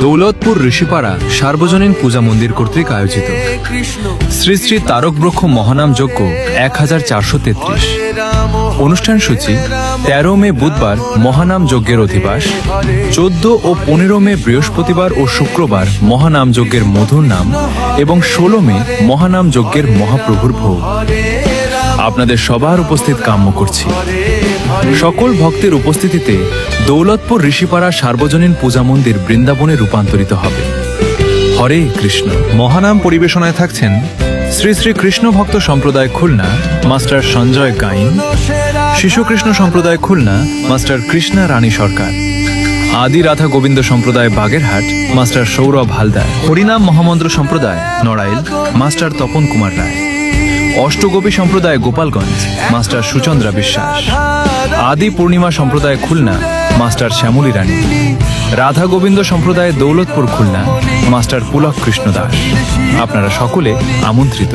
দৌলতপুর ঋষিপাড়া সার্বজনীন পূজা মন্দির কর্তৃক আয়োজিত শ্রী শ্রী তারক ব্রহ্ম মহানাম যজ্ঞ 1433। অনুষ্ঠান সূচি 13 মে বুধবার মহানাম যজ্ঞের অধিবাস, 14 ও 15 মে বৃহস্পতিবার ও শুক্রবার মহানাম যজ্ঞের মধুর নাম এবং 16 মে মহানাম যজ্ঞের মহাপ্রভুর ভোগ। আপনাদের সবার উপস্থিত কাম্য করছি। সকল ভক্তের উপস্থিতিতে দৌলতপুর ঋষিপাড়া সার্বজনীন পূজা মন্দির বৃন্দাবনে রূপান্তরিত হবে। হরে কৃষ্ণ। মহানাম পরিবেশনায় থাকছেন শ্রী শ্রী কৃষ্ণ ভক্ত সম্প্রদায় খুলনা মাস্টার সঞ্জয় গাইন, শিশুকৃষ্ণ সম্প্রদায় খুলনা মাস্টার কৃষ্ণা রানী সরকার, আদি রাধা গোবিন্দ সম্প্রদায় বাগেরহাট মাস্টার সৌরভ হালদার, হরিনাম মহামন্ত্র সম্প্রদায় নড়াইল মাস্টার তপন কুমার রায়, অষ্টগোপী সম্প্রদায় গোপালগঞ্জ মাস্টার সুচন্দ্রা বিশ্বাস, আদি পূর্ণিমা সম্প্রদায় খুলনা মাস্টার শ্যামলী রানী, রাধা গোবিন্দ সম্প্রদায় দৌলতপুর খুলনা মাস্টার পুলক কৃষ্ণ দাস। আপনারা সকলে আমন্ত্রিত।